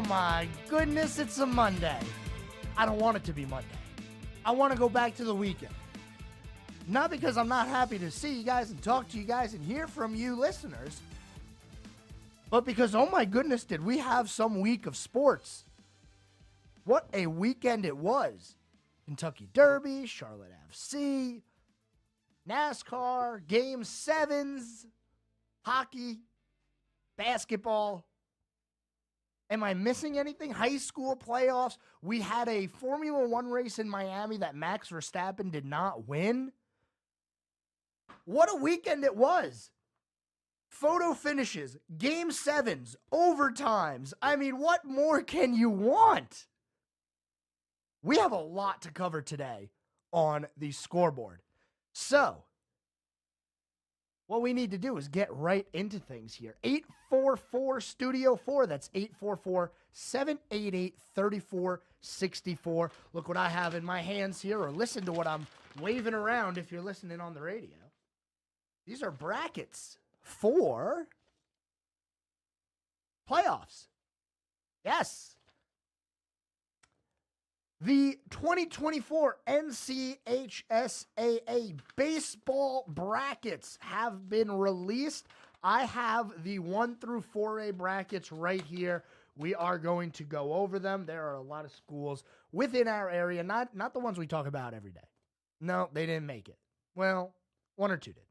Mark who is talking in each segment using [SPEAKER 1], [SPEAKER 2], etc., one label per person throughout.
[SPEAKER 1] Oh my goodness, it's a Monday. I don't want it to be Monday. I want to go back to the weekend. Not because I'm not happy to see you guys and talk to you guys and hear from you listeners, but because, oh my goodness, did we have some week of sports. What a weekend it was. Kentucky Derby, Charlotte FC, NASCAR, Game 7s, hockey, basketball. Am I missing anything? High school playoffs. We had a Formula One race in Miami that Max Verstappen did not win. What a weekend it was. Photo finishes, Game 7s, overtimes. I mean, what more can you want? We have a lot to cover today on the scoreboard. So, what we need to do is get right into things here. 844-STUDIO-4. That's 844-788-3464. Look what I have in my hands here, or listen to what I'm waving around if you're listening on the radio. These are brackets for playoffs. Yes. The 2024 NCHSAA baseball brackets have been released. I have the 1 through 4A brackets right here. We are going to go over them. There are a lot of schools within our area, not the ones we talk about every day. No, they didn't make it. Well, 1 or 2 did.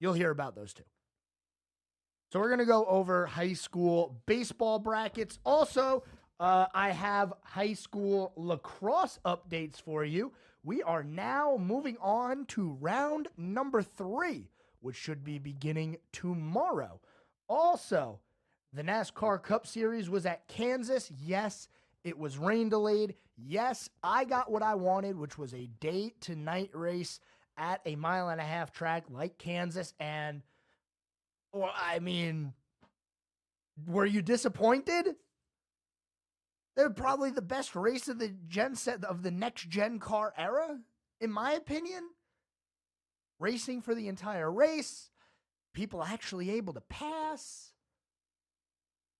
[SPEAKER 1] You'll hear about those 2. So we're going to go over high school baseball brackets. Also, I have high school lacrosse updates for you. We are now moving on to round number 3, which should be beginning tomorrow. Also, the NASCAR Cup Series was at Kansas. Yes, it was rain delayed. Yes, I got what I wanted, which was a day-to-night race at a 1.5-mile track like Kansas. And, well, I mean, were you disappointed? They're probably the best race of the gen set of the next gen car era, in my opinion. Racing for the entire race, people actually able to pass.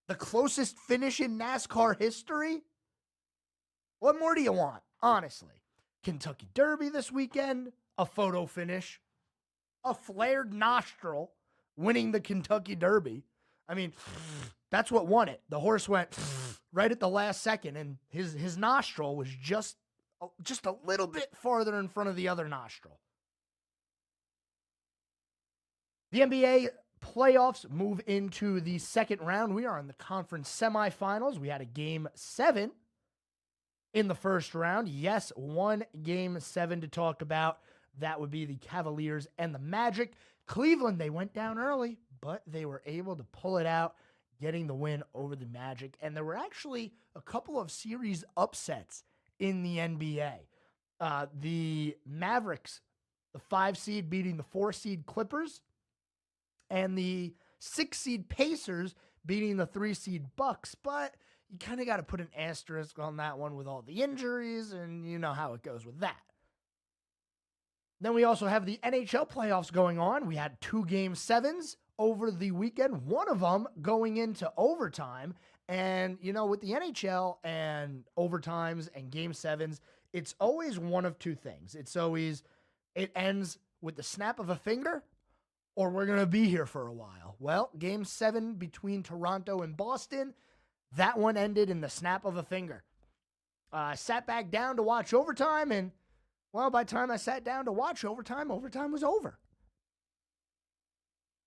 [SPEAKER 1] The closest finish in NASCAR history. What more do you want, honestly? Kentucky Derby this weekend, a photo finish, a flared nostril winning the Kentucky Derby. I mean, that's what won it. The horse went right at the last second, and his nostril was just a little bit farther in front of the other nostril. The NBA playoffs move into the second round. We are in the conference semifinals. We had a Game 7 in the first round. Yes, one Game 7 to talk about. That would be the Cavaliers and the Magic. Cleveland, they went down early, but they were able to pull it out, getting the win over the Magic. And there were actually a couple of series upsets in the NBA. The Mavericks, the 5 seed beating the 4 seed Clippers, and the 6 seed Pacers beating the 3 seed Bucks. But you kind of got to put an asterisk on that one with all the injuries, and you know how it goes with that. Then we also have the NHL playoffs going on. We had 2 Game 7s over the weekend, one of them going into overtime. And, you know, with the NHL and overtimes and Game 7s, it's always one of 2 things. It ends with the snap of a finger, or we're going to be here for a while. Well, Game 7 between Toronto and Boston, that one ended in the snap of a finger. I sat back down to watch overtime, and, well, by the time I sat down to watch overtime was over.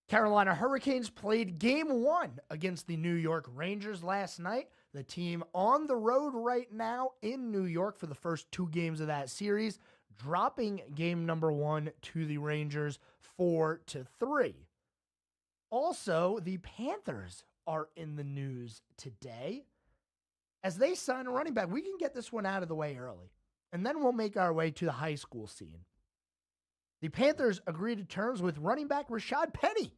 [SPEAKER 1] Carolina Hurricanes played Game 1 against the New York Rangers last night. The team on the road right now in New York for the first 2 games of that series, dropping game number 1 to the Rangers 4-3. Also, the Panthers are in the news today as they sign a running back. We can get this one out of the way early, and then we'll make our way to the high school scene. The Panthers agreed to terms with running back Rashad Penny.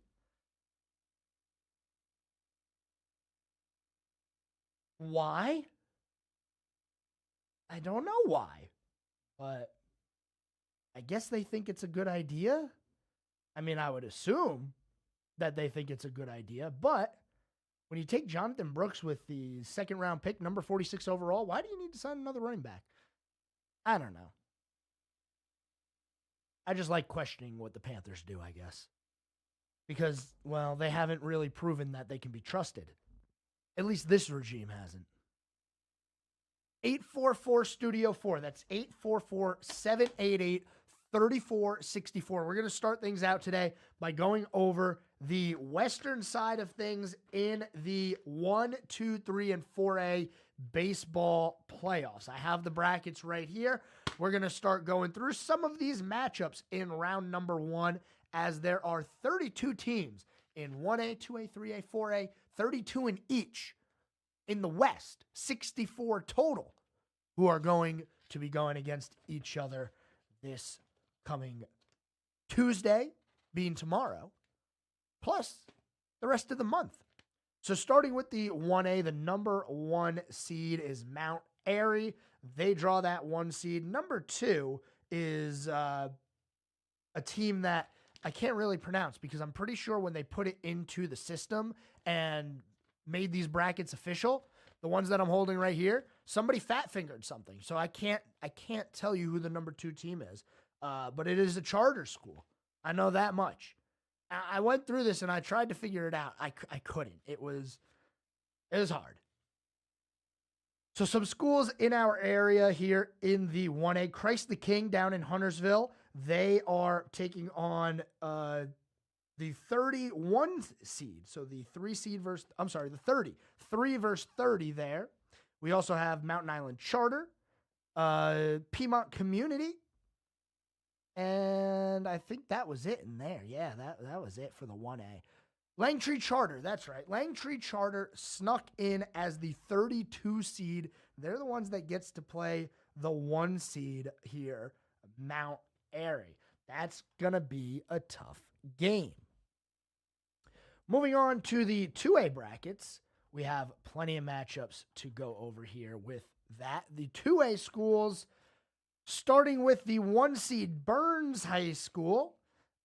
[SPEAKER 1] Why? I don't know why, but I guess they think it's a good idea. I mean, I would assume that they think it's a good idea, but When you take Jonathan Brooks with the second round pick, number 46 overall, why do you need to sign another running back? I don't know. I just like questioning what the Panthers do, I guess. Because, well, they haven't really proven that they can be trusted. At least this regime hasn't. 844 Studio 4. That's 844 788 3464. We're going to start things out today by going over the western side of things in the 1, 2, 3, and 4A baseball playoffs. I have the brackets right here. We're going to start going through some of these matchups in round number 1, as there are 32 teams in 1A, 2A, 3A, 4A, 32 in each in the West, 64 total, who are going to be going against each other this coming Tuesday, being tomorrow, plus the rest of the month. So starting with the 1A, the number 1 seed is Mount Airy. They draw that 1 seed. Number 2 is a team that I can't really pronounce, because I'm pretty sure when they put it into the system and made these brackets official, the ones that I'm holding right here, somebody fat fingered something. So I can't tell you who the number 2 team is. But it is a charter school. I know that much. I went through this and I tried to figure it out. I couldn't. It was hard. So some schools in our area here in the 1A, Christ the King down in Huntersville, they are taking on the 31 seed. So the 3 seed versus, the 30. 3 versus 30 there. We also have Mountain Island Charter, Piedmont Community, and I think that was it in there. Yeah, that was it for the 1A. Langtree Charter, that's right. Langtree Charter snuck in as the 32 seed. They're the ones that gets to play the 1 seed here, Mount Airy. That's going to be a tough game. Moving on to the 2A brackets, we have plenty of matchups to go over here with that. The 2A schools, starting with the 1 seed Burns High School.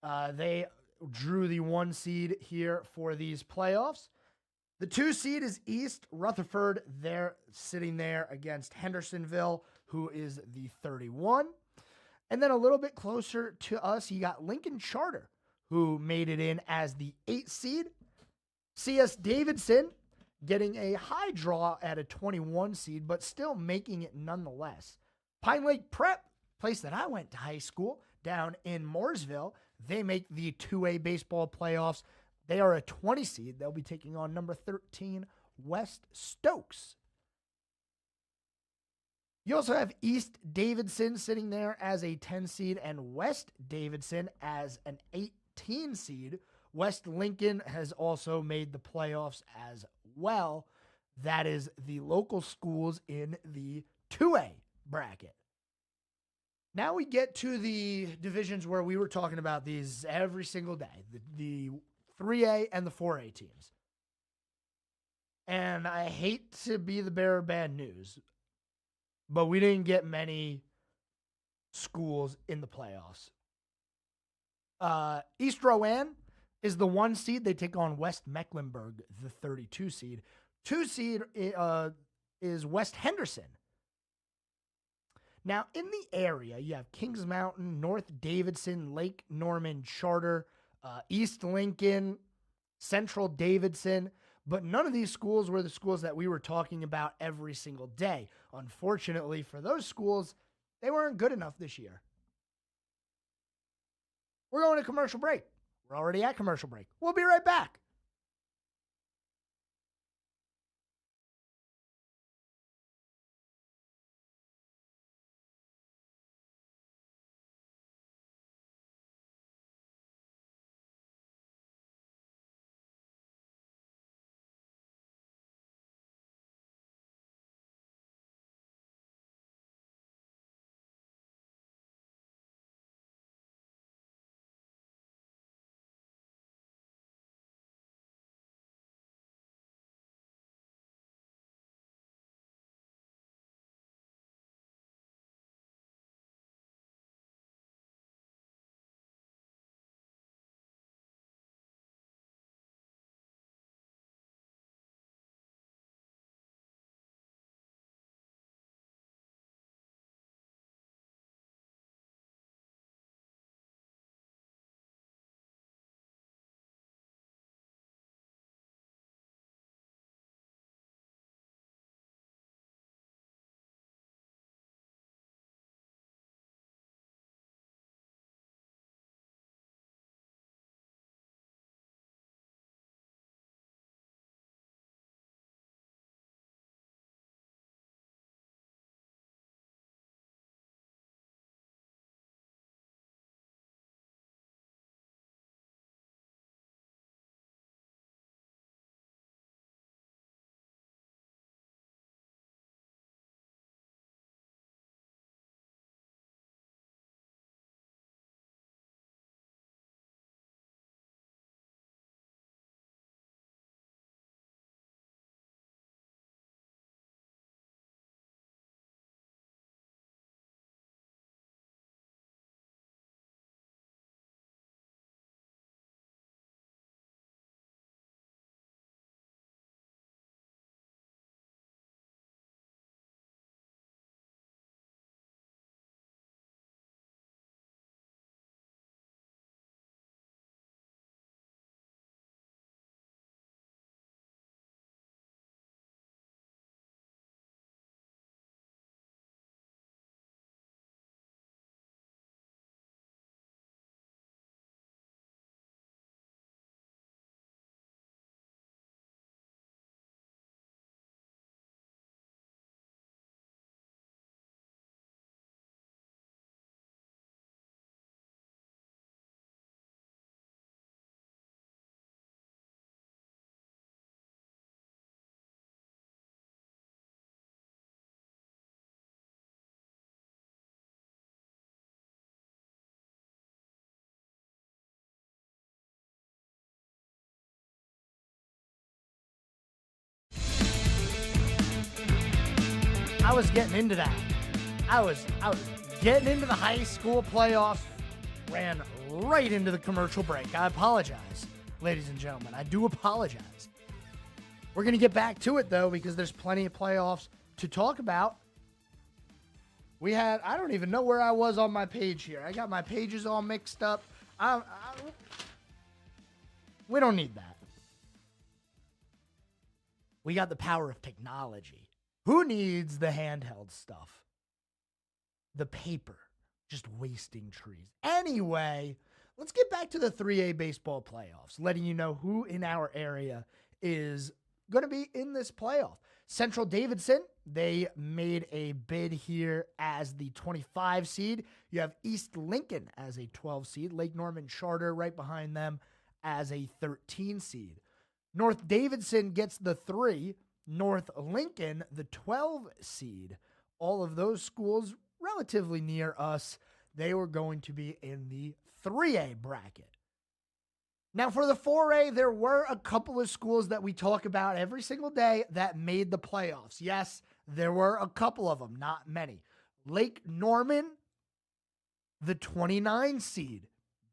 [SPEAKER 1] They drew the 1 seed here for these playoffs. The 2 seed is East Rutherford. They're sitting there against Hendersonville, who is the 31. And then a little bit closer to us, you got Lincoln Charter, who made it in as the 8 seed. C.S. Davidson getting a high draw at a 21 seed, but still making it nonetheless. Pine Lake Prep, place that I went to high school, down in Mooresville, they make the 2A baseball playoffs. They are a 20 seed. They'll be taking on number 13, West Stokes. You also have East Davidson sitting there as a 10 seed and West Davidson as an 18 seed. West Lincoln has also made the playoffs as well. That is the local schools in the 2A bracket. Now we get to the divisions where we were talking about these every single day, the 3A and the 4A teams. And I hate to be the bearer of bad news, but we didn't get many schools in the playoffs. East Rowan is the 1 seed. They take on West Mecklenburg, the 32 seed. 2 seed is West Henderson. Now, in the area, you have Kings Mountain, North Davidson, Lake Norman Charter, East Lincoln, Central Davidson, but none of these schools were the schools that we were talking about every single day. Unfortunately, for those schools, they weren't good enough this year. We're going to commercial break. We're already at commercial break. We'll be right back. I was getting into that. I was getting into the high school playoffs, ran right into the commercial break. I apologize, ladies and gentlemen. I do apologize. We're going to get back to it, though, because there's plenty of playoffs to talk about. I don't even know where I was on my page here. I got my pages all mixed up. We don't need that. We got the power of technology. Who needs the handheld stuff? The paper. Just wasting trees. Anyway, let's get back to the 3A baseball playoffs, letting you know who in our area is going to be in this playoff. Central Davidson, they made a bid here as the 25 seed. You have East Lincoln as a 12 seed. Lake Norman Charter right behind them as a 13 seed. North Davidson gets the 3. North Lincoln, the 12 seed. All of those schools relatively near us. They were going to be in the 3A bracket. Now, for the 4A, there were a couple of schools that we talk about every single day that made the playoffs. Yes, there were a couple of them, not many. Lake Norman, the 29 seed,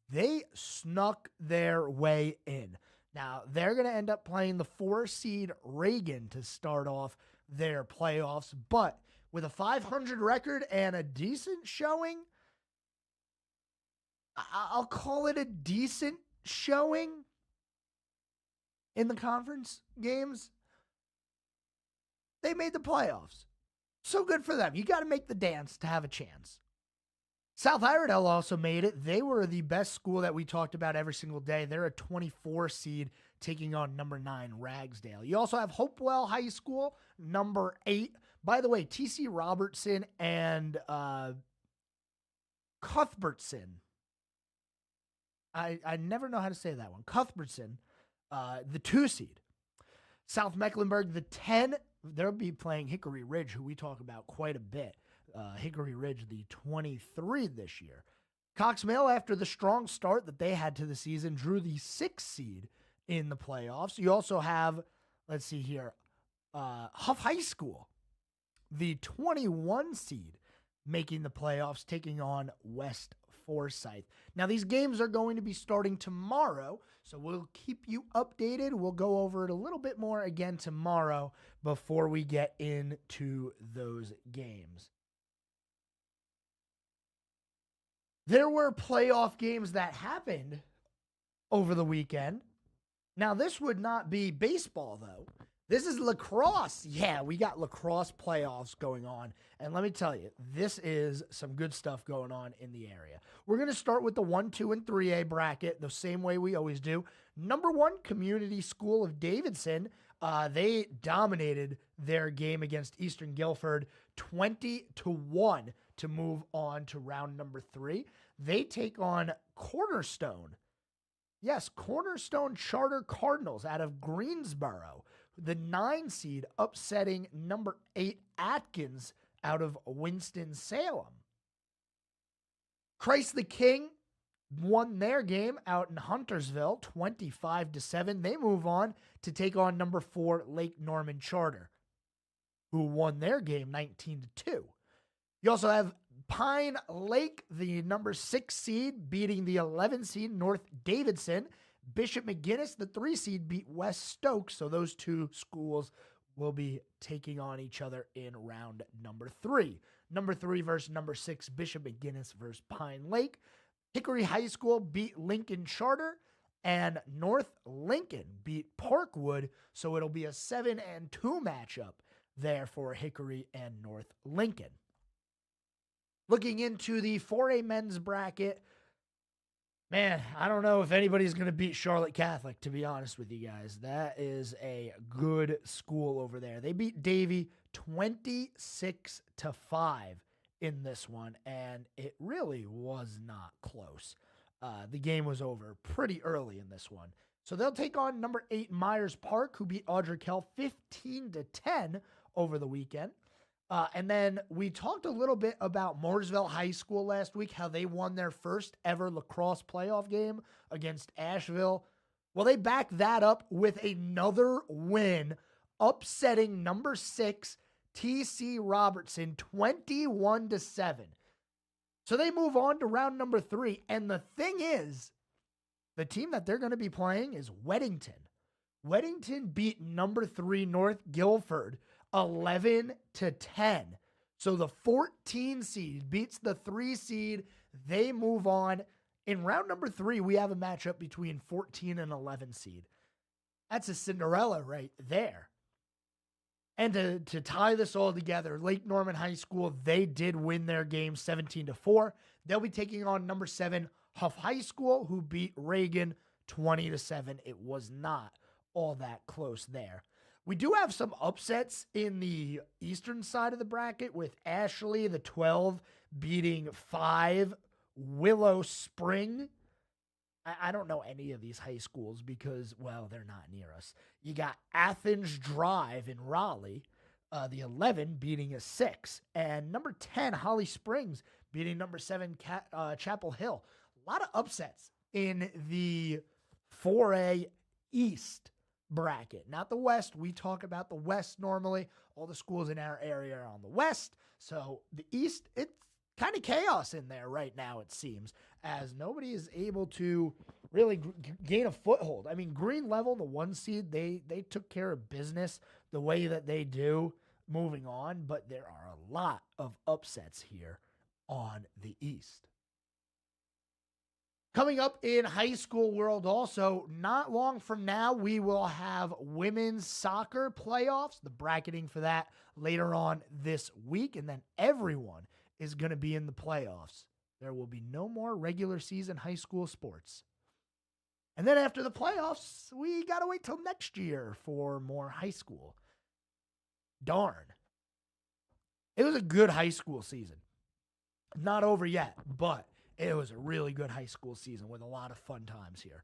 [SPEAKER 1] they snuck their way in. Now, they're going to end up playing the 4 seed Reagan to start off their playoffs, but with a 500 record and a decent showing, I'll call it a decent showing in the conference games. They made the playoffs. So good for them. You got to make the dance to have a chance. South Iredell also made it. They were the best school that we talked about every single day. They're a 24 seed taking on number 9 Ragsdale. You also have Hopewell High School, number 8. By the way, T.C. Robertson and Cuthbertson. I never know how to say that one. Cuthbertson, the 2 seed. South Mecklenburg, the 10. They'll be playing Hickory Ridge, who we talk about quite a bit. Hickory Ridge, the 23 this year. Cox Mill, after the strong start that they had to the season, drew the 6 seed in the playoffs. You also have, let's see here, Huff High School, the 21 seed, making the playoffs, taking on West Forsyth. Now, these games are going to be starting tomorrow, so we'll keep you updated. We'll go over it a little bit more again tomorrow before we get into those games. There were playoff games that happened over the weekend. Now, this would not be baseball, though. This is lacrosse. Yeah, we got lacrosse playoffs going on. And let me tell you, this is some good stuff going on in the area. We're going to start with the 1, 2, and 3A bracket the same way we always do. Number 1, Community School of Davidson. They dominated their game against Eastern Guilford 20-1 to move on to round number 3. They take on Cornerstone. Yes, Cornerstone Charter Cardinals out of Greensboro. The 9 seed upsetting number 8 Atkins out of Winston-Salem. Christ the King won their game out in Huntersville 25-7. They move on to take on number 4 Lake Norman Charter, who won their game 19-2. You also have Pine Lake, the number 6 seed, beating the 11 seed North Davidson. Bishop McGinnis, the 3 seed, beat West Stokes, so those 2 schools will be taking on each other in round number 3. Number 3 versus number 6, Bishop McGinnis versus Pine Lake. Hickory High School beat Lincoln Charter, and North Lincoln beat Parkwood, so it'll be a 7-2 matchup there for Hickory and North Lincoln. Looking into the 4A men's bracket, man, I don't know if anybody's going to beat Charlotte Catholic, to be honest with you guys. That is a good school over there. They beat Davie 26-5 in this one, and it really was not close. The game was over pretty early in this one. So they'll take on number 8 Myers Park, who beat Audrey-Kell 15-10 over the weekend. And then we talked a little bit about Mooresville High School last week, how they won their first ever lacrosse playoff game against Asheville. Well, they backed that up with another win, upsetting number 6 TC Robertson 21-7. So they move on to round number 3. And the thing is, the team that they're going to be playing is Weddington. Weddington beat number 3 North Guilford 11-10. So the 14 seed beats the 3 seed. They move on. In round number 3, we have a matchup between 14 and 11 seed. That's a Cinderella right there. And to tie this all together, Lake Norman High School, they did win their game 17-4. They'll be taking on number 7 Huff High School, who beat Reagan 20-7. It was not all that close there. We do have some upsets in the eastern side of the bracket with Ashley, the 12, beating 5 Willow Spring. I don't know any of these high schools because, well, they're not near us. You got Athens Drive in Raleigh, the 11 beating a 6, and number 10 Holly Springs beating number 7 Chapel Hill. A lot of upsets in the 4A East bracket, not the West. We talk about the West normally. All the schools in our area are on the West. So the East, it's kind of chaos in there right now, it seems, as nobody is able to really gain a foothold. I mean, Green Level, the 1 seed, they took care of business the way that they do moving on, but there are a lot of upsets here on the East. Coming up in high school world also, not long from now, we will have women's soccer playoffs, the bracketing for that later on this week, and then everyone is going to be in the playoffs. There will be no more regular season high school sports. And then after the playoffs, we got to wait till next year for more high school. Darn. It was a good high school season. Not over yet, but it was a really good high school season with a lot of fun times here.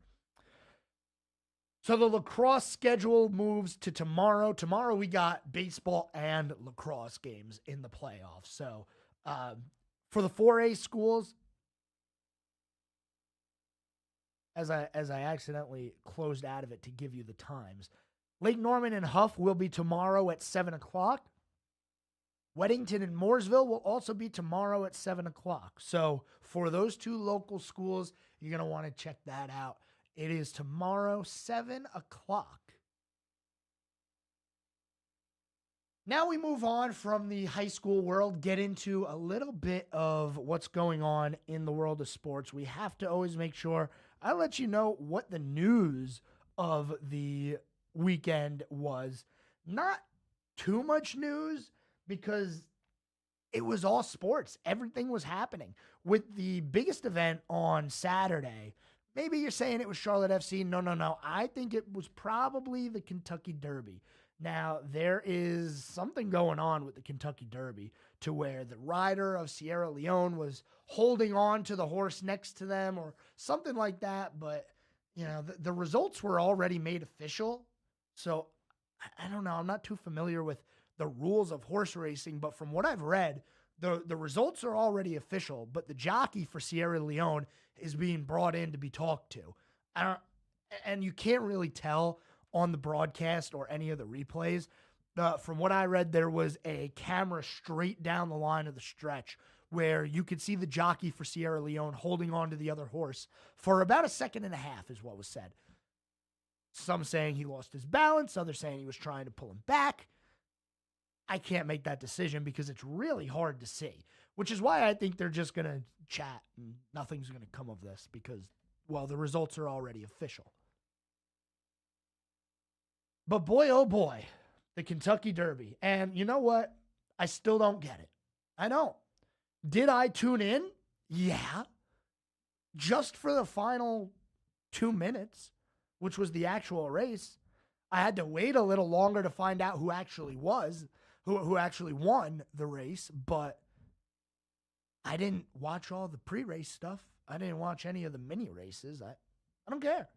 [SPEAKER 1] So the lacrosse schedule moves to tomorrow. Tomorrow we got baseball and lacrosse games in the playoffs. So for the 4A schools, as I accidentally closed out of it to give you the times, Lake Norman and Huff will be tomorrow at 7 o'clock. Weddington and Mooresville will also be tomorrow at 7 o'clock. So for those 2 local schools, you're going to want to check that out. It is tomorrow, 7 o'clock. Now we move on from the high school world, get into a little bit of what's going on in the world of sports. We have to always make sure I let you know what the news of the weekend was. Not too much news because it was all sports. Everything was happening. With the biggest event on Saturday, maybe you're saying it was Charlotte FC. No. I think it was probably the Kentucky Derby. Now, there is something going on with the Kentucky Derby to where the rider of Sierra Leone was holding on to the horse next to them or something like that. But, you know, the results were already made official. So, I don't know. I'm not too familiar with the rules of horse racing, but from what I've read, the results are already official, but the jockey for Sierra Leone is being brought in to be talked to. And you can't really tell on the broadcast or any of the replays. From what I read, there was a camera straight down the line of the stretch where you could see the jockey for Sierra Leone holding on to the other horse for about a second and a half is what was said. Some saying he lost his balance, others saying he was trying to pull him back. I can't make that decision because it's really hard to see, which is why I think they're just going to chat and nothing's going to come of this because, well, the results are already official. But boy, oh boy, the Kentucky Derby. And you know what? I still don't get it. I don't. Did I tune in? Yeah. Just for the final 2 minutes, which was the actual race. I had to wait a little longer to find out who actually who actually won the race, but I didn't watch all the pre-race stuff. I didn't watch any of the mini races. I don't care.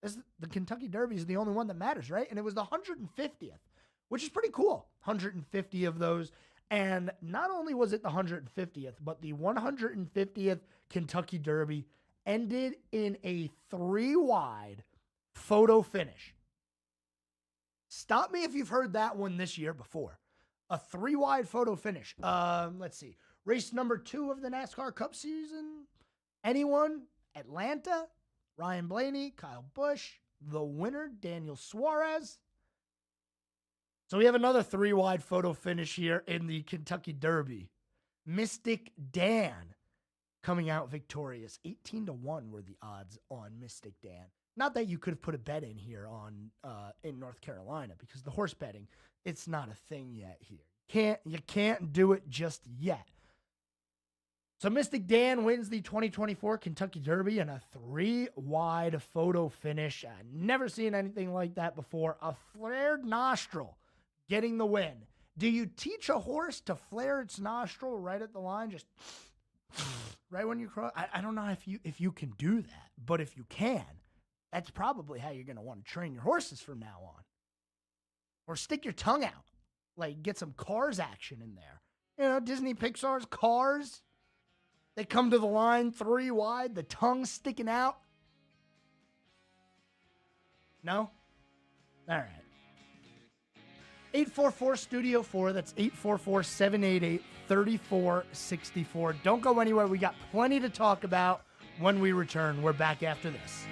[SPEAKER 1] The Kentucky Derby is the only one that matters, right? And it was the 150th, which is pretty cool. 150 of those. And not only was it the 150th, but the 150th Kentucky Derby ended in a 3-wide photo finish. Stop me if you've heard that one this year before. A 3-wide photo finish. Let's see. Race number 2 of the NASCAR Cup season. Anyone? Atlanta. Ryan Blaney, Kyle Busch. The winner, Daniel Suarez. So we have another 3-wide photo finish here in the Kentucky Derby. Mystic Dan coming out victorious. 18-1 were the odds on Mystic Dan. Not that you could have put a bet in here on in North Carolina, because the horse betting, it's not a thing yet here. You can't do it just yet. So Mystic Dan wins the 2024 Kentucky Derby in a 3-wide photo finish. I've never seen anything like that before. A flared nostril getting the win. Do you teach a horse to flare its nostril right at the line? Just right when you cross? I don't know if you can do that, but if you can, that's probably how you're going to want to train your horses from now on. Or stick your tongue out. Like, get some Cars action in there. You know, Disney Pixar's Cars. They come to the line 3 wide, the tongue sticking out. No? All right. 844-STUDIO-4. That's 844-788-3464. Don't go anywhere. We got plenty to talk about when we return. We're back after this.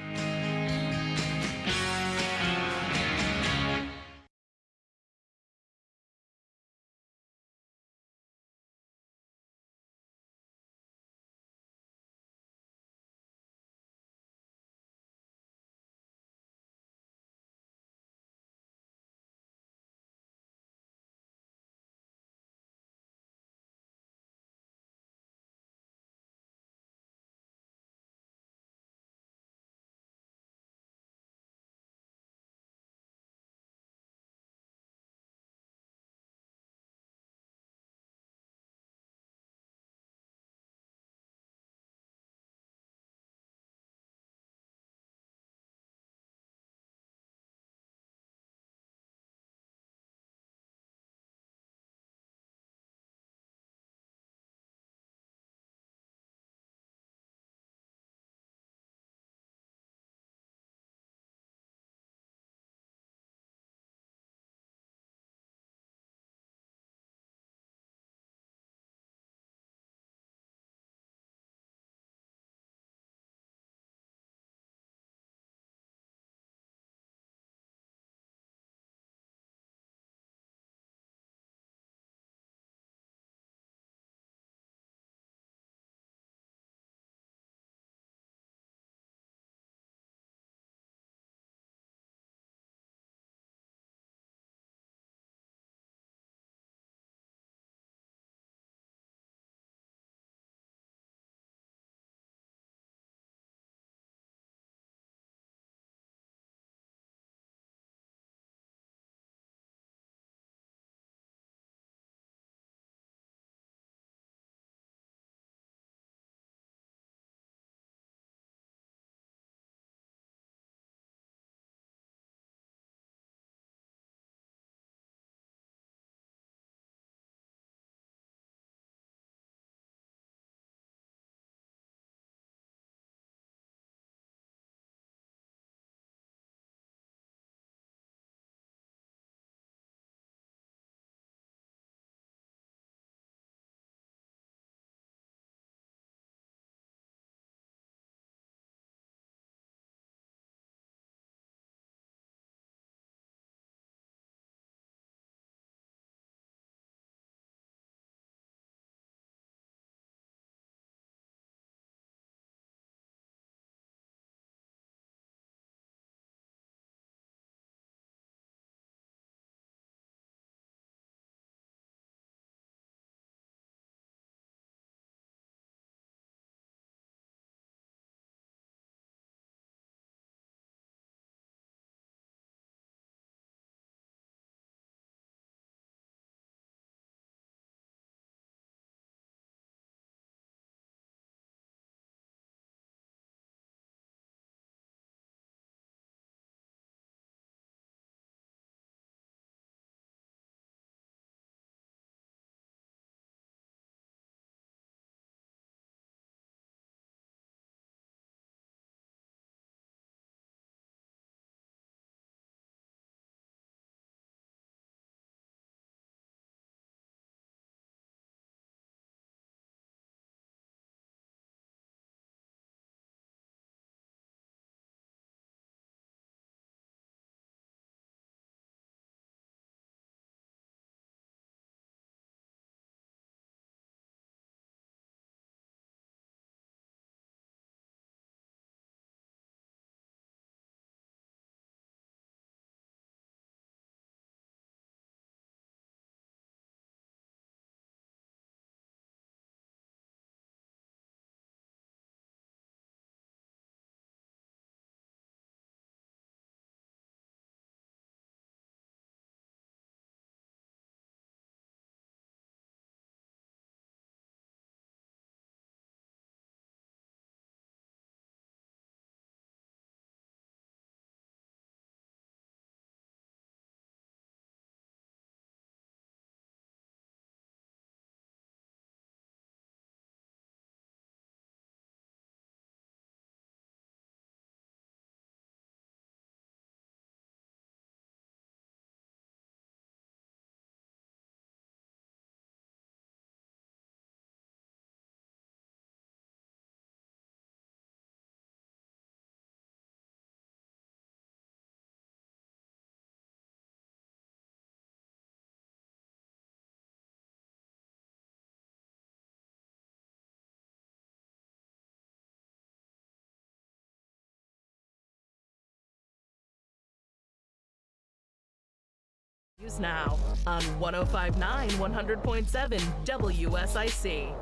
[SPEAKER 2] News now on 105.9 100.7 WSIC.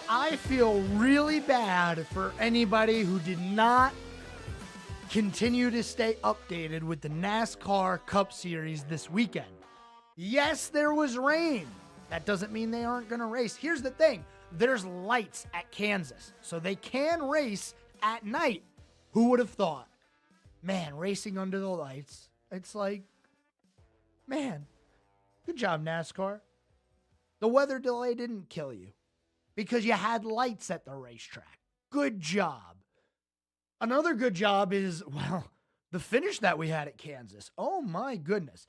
[SPEAKER 1] I feel really bad for anybody who did not continue to stay updated with the NASCAR Cup Series this weekend. Yes, there was rain. That doesn't mean they aren't going to race. Here's the thing. There's lights at Kansas, so they can race at night. Who would have thought? Man, racing under the lights. It's like, man, good job, NASCAR. The weather delay didn't kill you because you had lights at the racetrack. Good job. Another good job is, well, the finish that we had at Kansas. Oh, my goodness.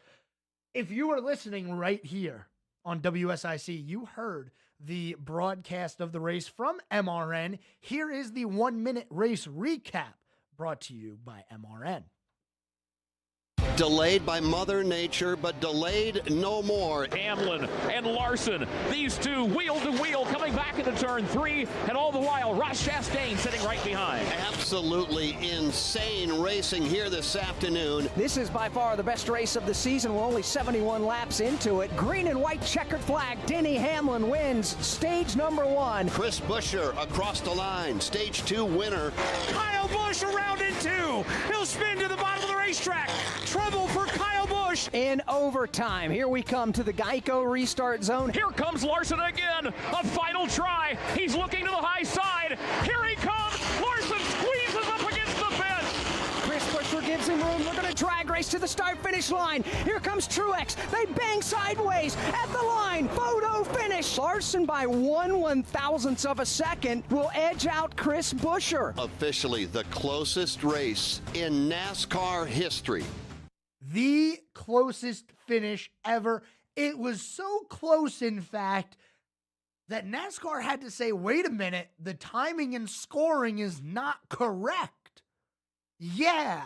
[SPEAKER 1] If you were listening right here on WSIC, you heard the broadcast of the race from MRN. Here is the 1-minute race recap brought to you by MRN.
[SPEAKER 3] Delayed by Mother Nature, but delayed no more.
[SPEAKER 4] Hamlin and Larson, these two wheel to wheel coming back into turn 3, and all the while Ross Chastain sitting right behind.
[SPEAKER 3] Absolutely insane racing here this afternoon.
[SPEAKER 5] This is by far the best race of the season. We're only 71 laps into it. Green and white checkered flag. Denny Hamlin wins stage number 1.
[SPEAKER 3] Chris Buescher across the line, stage 2 winner.
[SPEAKER 6] Kyle Busch around in 2. He'll spin to the bottom of the racetrack. Trouble for Kyle Busch.
[SPEAKER 5] In overtime, here we come to the Geico restart zone.
[SPEAKER 4] Here comes Larson again, a final try. He's looking to the high side. Here he comes. Larson squeezes up against the fence.
[SPEAKER 5] Chris Buescher gives him room. We're going to drag race to the start-finish line. Here comes Truex. They bang sideways at the line. Photo finish. Larson by 1/1000th of a second will edge out Chris Buescher.
[SPEAKER 3] Officially the closest race in NASCAR history.
[SPEAKER 1] The closest finish ever. It was so close, in fact, that NASCAR had to say, wait a minute, the timing and scoring is not correct. Yeah,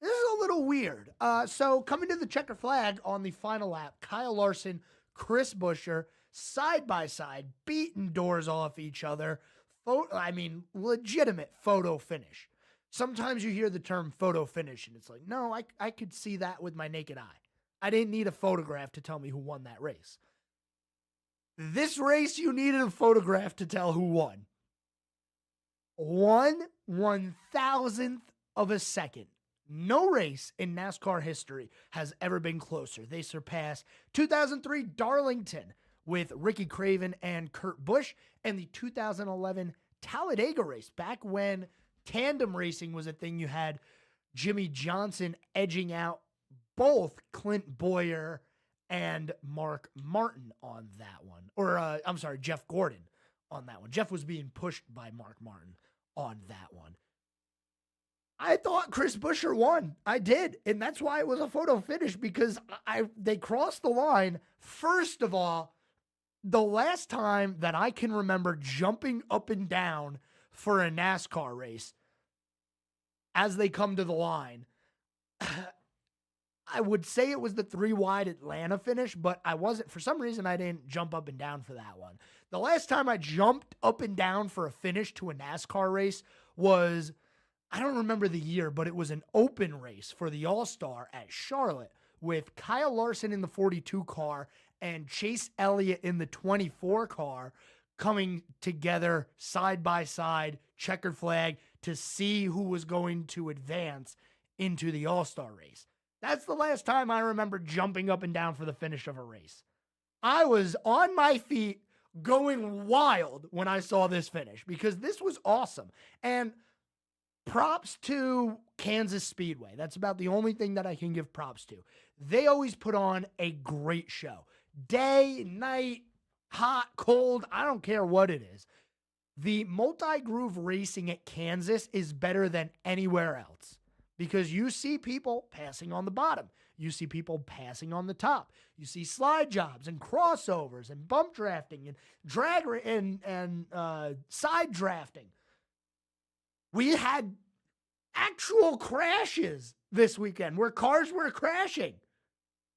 [SPEAKER 1] this is a little weird. So coming to the checker flag on the final lap, Kyle Larson, Chris Buescher, side by side, beating doors off each other. Legitimate photo finish. Sometimes you hear the term photo finish, and it's like, no, I could see that with my naked eye. I didn't need a photograph to tell me who won that race. This race, you needed a photograph to tell who won. 1/1000th of a second. No race in NASCAR history has ever been closer. They surpassed 2003 Darlington with Ricky Craven and Kurt Busch, and the 2011 Talladega race, back when tandem racing was a thing. You had Jimmy Johnson edging out both Clint Boyer and Mark Martin on that one. Or, Jeff Gordon on that one. Jeff was being pushed by Mark Martin on that one. I thought Chris Buescher won. I did. And that's why it was a photo finish, because they crossed the line. First of all, the last time that I can remember jumping up and down for a NASCAR race as they come to the line, I would say it was the 3-wide Atlanta finish, but I wasn't. For some reason, I didn't jump up and down for that one. The last time I jumped up and down for a finish to a NASCAR race was, I don't remember the year, but it was an open race for the All-Star at Charlotte with Kyle Larson in the 42 car and Chase Elliott in the 24 car coming together side by side, checkered flag, to see who was going to advance into the All-Star race. That's the last time I remember jumping up and down for the finish of a race. I was on my feet going wild when I saw this finish because this was awesome. And props to Kansas Speedway. That's about the only thing that I can give props to. They always put on a great show. Day, night, hot, cold, I don't care what it is. The multi-groove racing at Kansas is better than anywhere else because you see people passing on the bottom. You see people passing on the top. You see slide jobs and crossovers and bump drafting and drag and side drafting. We had actual crashes this weekend where cars were crashing.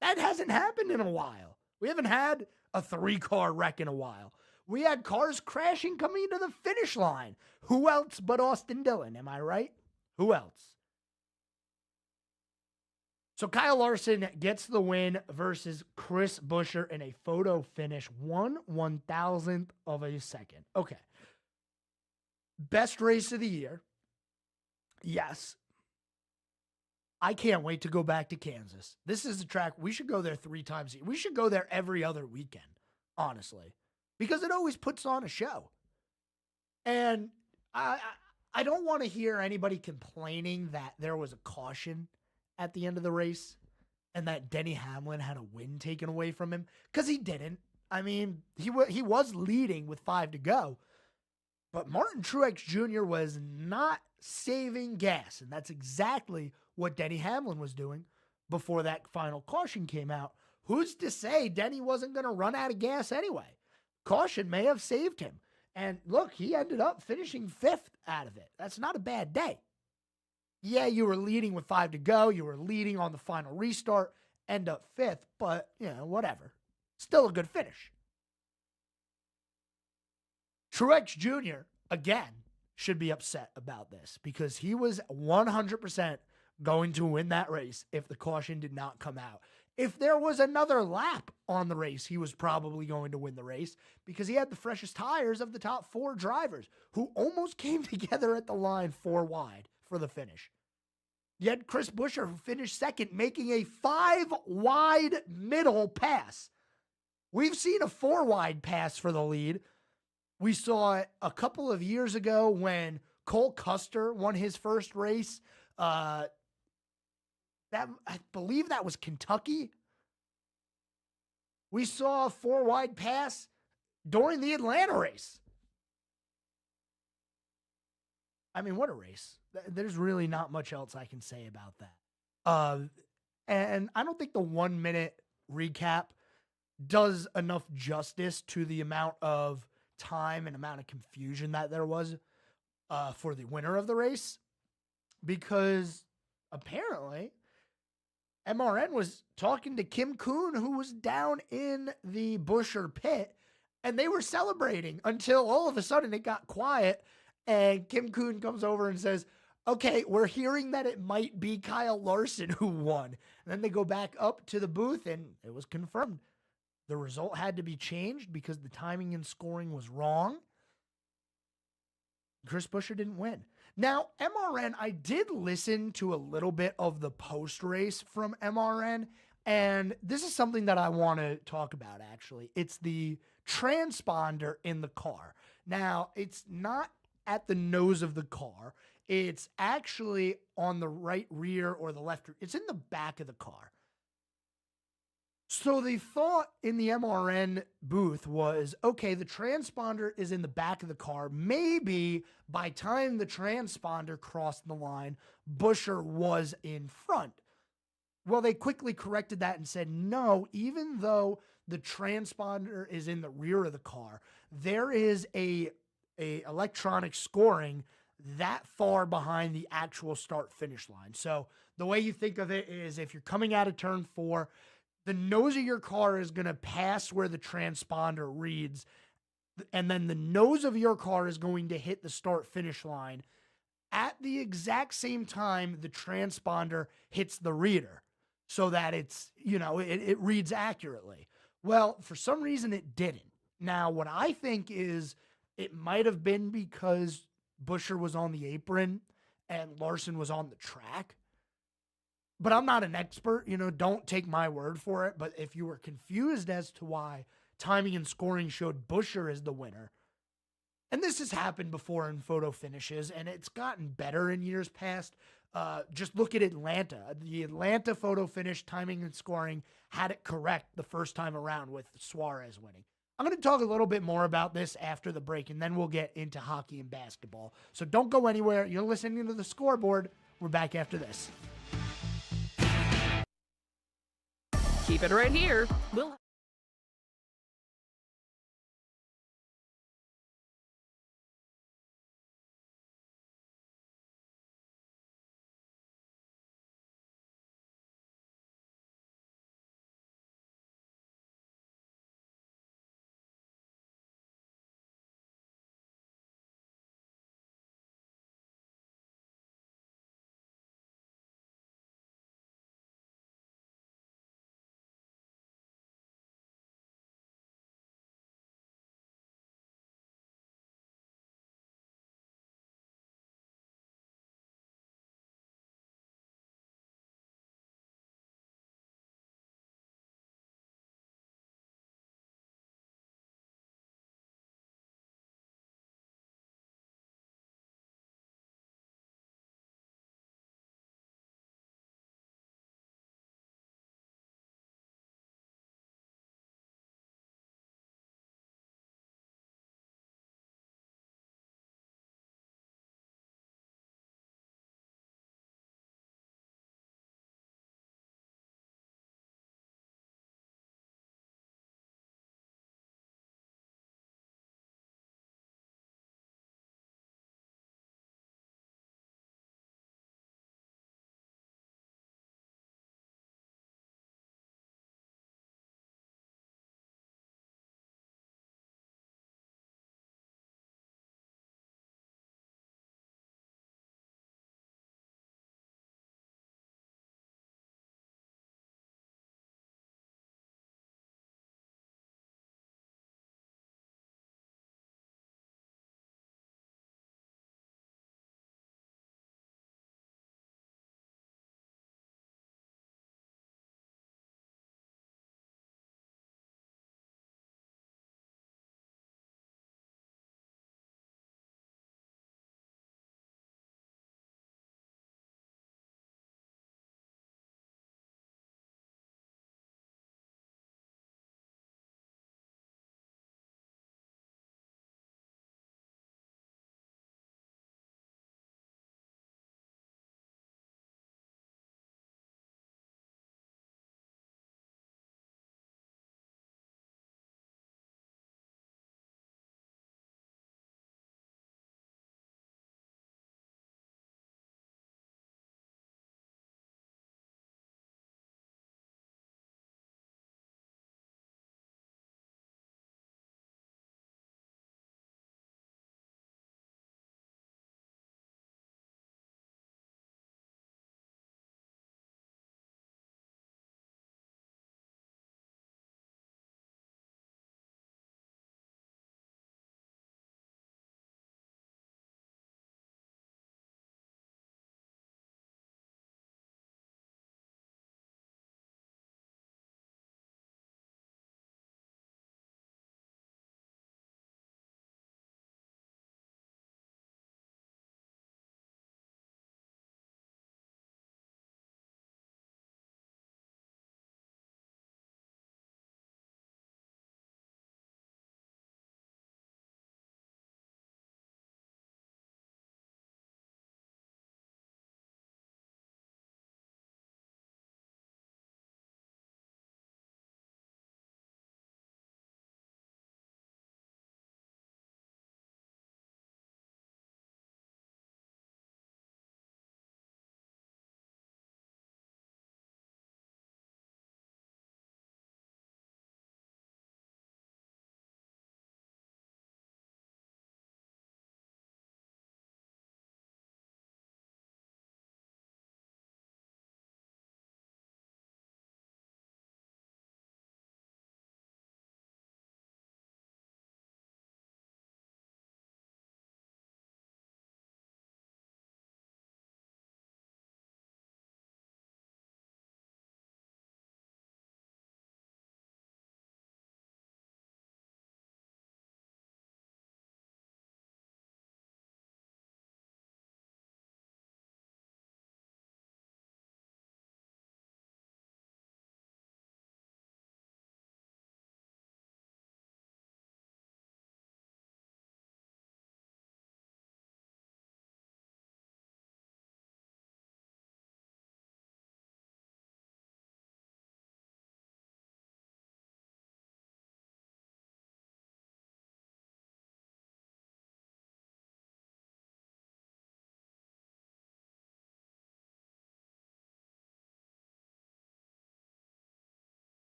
[SPEAKER 1] That hasn't happened in a while. We haven't had a 3-car wreck in a while. We had cars crashing coming to the finish line. Who else but Austin Dillon? Am I right? Who else? So Kyle Larson gets the win versus Chris Buescher in a photo finish, 1/1000th of a second. Okay. Best race of the year. Yes. I can't wait to go back to Kansas. This is a track. We should go there 3 times. We should go there every other weekend, honestly, because it always puts on a show. And I don't want to hear anybody complaining that there was a caution at the end of the race and that Denny Hamlin had a win taken away from him, because he didn't. I mean, he was leading with 5 to go, but Martin Truex Jr. was not saving gas, and that's exactly what Denny Hamlin was doing before that final caution came out. Who's to say Denny wasn't going to run out of gas anyway? Caution may have saved him. And look, he ended up finishing 5th out of it. That's not a bad day. Yeah, you were leading with 5 to go. You were leading on the final restart, end up 5th, but, whatever. Still a good finish. Truex Jr., again, should be upset about this because he was 100% going to win that race if the caution did not come out. If there was another lap on the race, he was probably going to win the race because he had the freshest tires of the top 4 drivers who almost came together at the line 4 wide for the finish. You had Chris Buescher, who finished second, making a 5 wide middle pass. We've seen a 4 wide pass for the lead. We saw it a couple of years ago when Cole Custer won his first race. I believe that was Kentucky. We saw a 4 wide pass during the Atlanta race. I mean, what a race. There's really not much else I can say about that. And I don't think the 1 minute recap does enough justice to the amount of time and amount of confusion that there was for the winner of the race, because apparently MRN was talking to Kim Kuhn, who was down in the Buescher pit, and they were celebrating until all of a sudden it got quiet, and Kim Kuhn comes over and says, okay, we're hearing that it might be Kyle Larson who won. And then they go back up to the booth, and it was confirmed. The result had to be changed because the timing and scoring was wrong. Chris Buescher didn't win. Now, MRN, I did listen to a little bit of the post-race from MRN, and this is something that I want to talk about, actually. It's the transponder in the car. Now, it's not at the nose of the car. It's actually on the right rear or the left. It's in the back of the car. So the thought in the MRN booth was, okay, the transponder is in the back of the car. Maybe by time the transponder crossed the line, Buescher was in front. Well, they quickly corrected that and said, no, even though the transponder is in the rear of the car, there is a electronic scoring that far behind the actual start-finish line. So the way you think of it is, if you're coming out of turn 4, the nose of your car is going to pass where the transponder reads, and then the nose of your car is going to hit the start-finish line at the exact same time the transponder hits the reader, so that it's, it reads accurately. Well, for some reason it didn't. Now, what I think is it might have been because Buescher was on the apron and Larson was on the track. But I'm not an expert, don't take my word for it. But if you were confused as to why timing and scoring showed Buescher as the winner, and this has happened before in photo finishes, and it's gotten better in years past. Just look at Atlanta. The Atlanta photo finish timing and scoring had it correct the first time around with Suarez winning. I'm going to talk a little bit more about this after the break, and then we'll get into hockey and basketball. So don't go anywhere. You're listening to The Scoreboard. We're back after this.
[SPEAKER 2] Keep it right here. We'll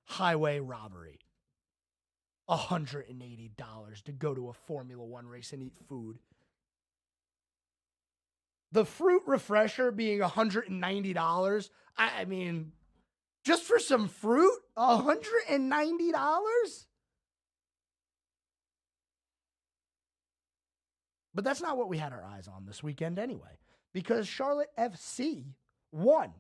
[SPEAKER 1] highway robbery. $180 to go to a Formula One race and eat food. The fruit refresher being $190. I mean, just for some fruit, $190? But that's not what we had our eyes on this weekend anyway, because Charlotte FC won.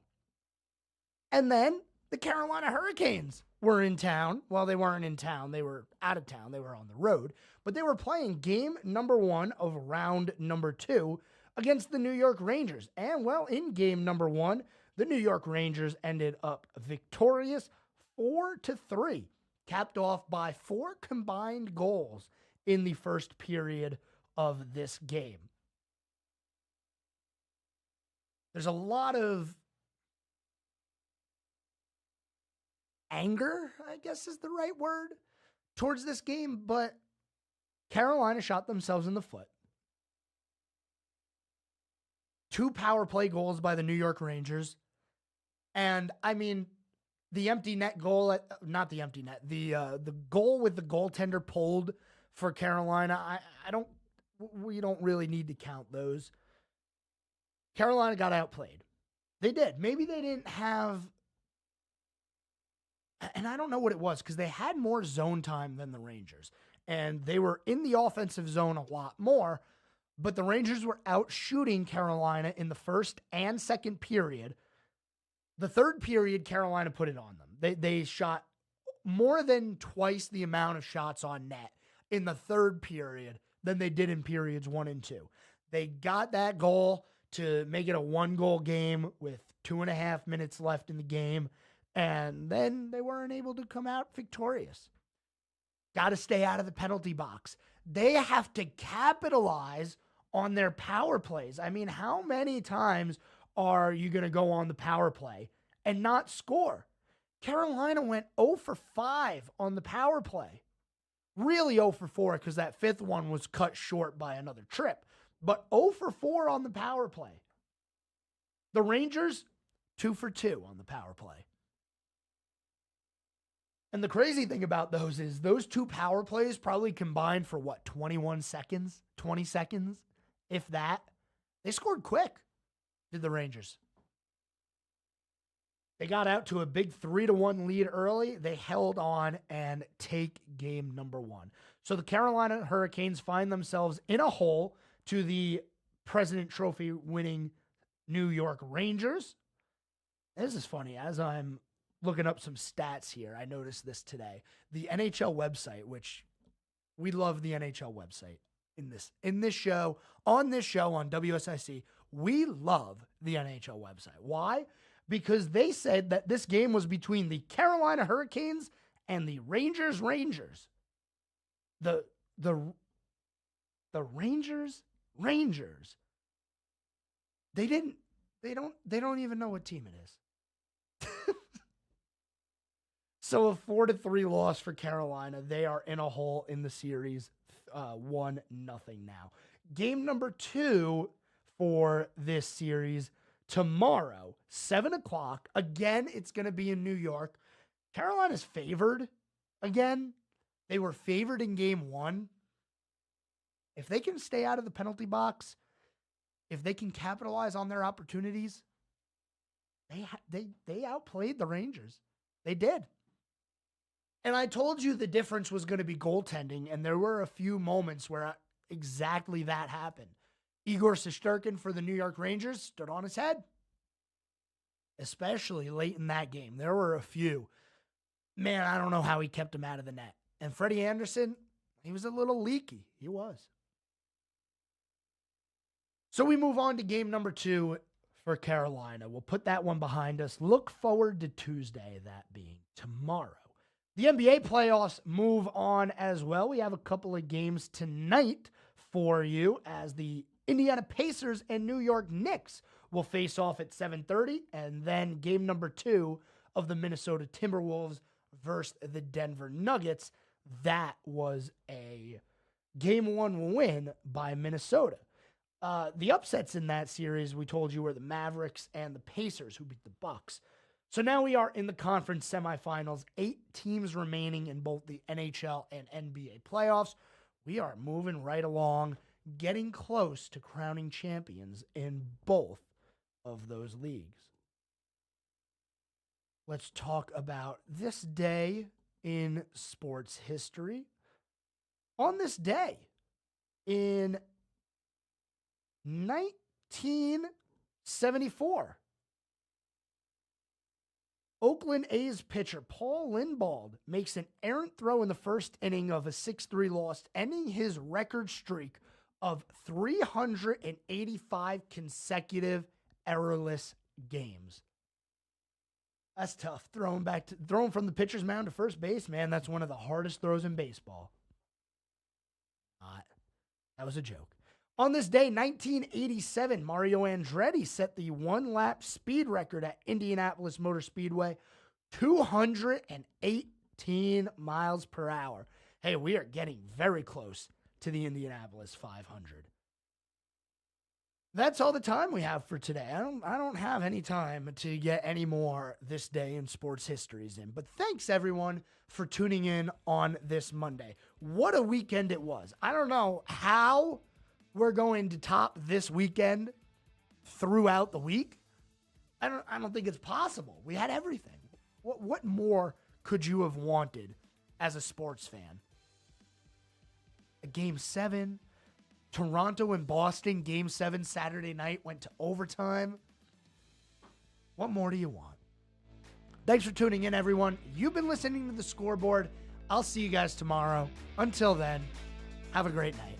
[SPEAKER 1] And then the Carolina Hurricanes were in town. Well, they weren't in town. They were out of town. They were on the road. But they were playing game number 1 of round number 2 against the New York Rangers. And, well, in game number 1, the New York Rangers ended up victorious 4-3, capped off by 4 combined goals in the first period of this game. There's a lot of anger, I guess is the right word, towards this game, but Carolina shot themselves in the foot. 2 power play goals by the New York Rangers. And, I mean, the empty net goal, not the empty net, the goal with the goaltender pulled for Carolina, we don't really need to count those. Carolina got outplayed. They did. Maybe they didn't have, and I don't know what it was, because they had more zone time than the Rangers. And they were in the offensive zone a lot more, but the Rangers were out shooting Carolina in the first and second period. The third period, Carolina put it on them. They shot more than twice the amount of shots on net in the third period than they did in periods 1 and 2. They got that goal to make it a 1-goal game with 2.5 minutes left in the game, and then they weren't able to come out victorious. Got to stay out of the penalty box. They have to capitalize on their power plays. I mean, how many times are you going to go on the power play and not score? Carolina went 0 for 5 on the power play. Really 0 for 4 because that 5th one was cut short by another trip. But 0 for 4 on the power play. The Rangers, 2 for 2 on the power play. And the crazy thing about those is those 2 power plays probably combined for 21 seconds, 20 seconds, if that. They scored quick, did the Rangers. They got out to a big 3-1 lead early. They held on and take game number 1. So the Carolina Hurricanes find themselves in a hole to the President Trophy winning New York Rangers. This is funny. As I'm looking up some stats here, I noticed this today. The NHL website, which we love the NHL website in this show, on WSIC, we love the NHL website. Why? Because they said that this game was between the Carolina Hurricanes and the Rangers. The Rangers. They don't even know what team it is. So a 4-3 loss for Carolina. They are in a hole in the series, 1-0 now. Game number 2 for this series tomorrow, 7 o'clock. Again, it's going to be in New York. Carolina's favored again. They were favored in game 1. If they can stay out of the penalty box, if they can capitalize on their opportunities, they outplayed the Rangers. They did. And I told you the difference was going to be goaltending, and there were a few moments where exactly that happened. Igor Shesterkin for the New York Rangers stood on his head, especially late in that game. There were a few. Man, I don't know how he kept him out of the net. And Freddie Anderson, he was a little leaky. He was. So we move on to game number 2 for Carolina. We'll put that one behind us. Look forward to Tuesday, that being tomorrow. The NBA playoffs move on as well. We have a couple of games tonight for you as the Indiana Pacers and New York Knicks will face off at 7:30, and then game number 2 of the Minnesota Timberwolves versus the Denver Nuggets. That was a game 1 win by Minnesota. The upsets in that series, we told you, were the Mavericks and the Pacers, who beat the Bucks. So now we are in the conference semifinals, 8 teams remaining in both the NHL and NBA playoffs. We are moving right along, getting close to crowning champions in both of those leagues. Let's talk about this day in sports history. On this day, in 1974, Oakland A's pitcher Paul Lindbald makes an errant throw in the first inning of a 6-3 loss, ending his record streak of 385 consecutive errorless games. That's tough. Throwing from the pitcher's mound to first base, man, that's one of the hardest throws in baseball. That was a joke. On this day, 1987, Mario Andretti set the one-lap speed record at Indianapolis Motor Speedway, 218 miles per hour. Hey, we are getting very close to the Indianapolis 500. That's all the time we have for today. I don't have any time to get any more this day in sports histories in. But thanks, everyone, for tuning in on this Monday. What a weekend it was. I don't know how we're going to top this weekend throughout the week. I don't think it's possible. We had everything. What more could you have wanted as a sports fan? A Game 7, Toronto and Boston, Game 7 Saturday night went to overtime. What more do you want? Thanks for tuning in, everyone. You've been listening to The Scoreboard. I'll see you guys tomorrow. Until then, have a great night.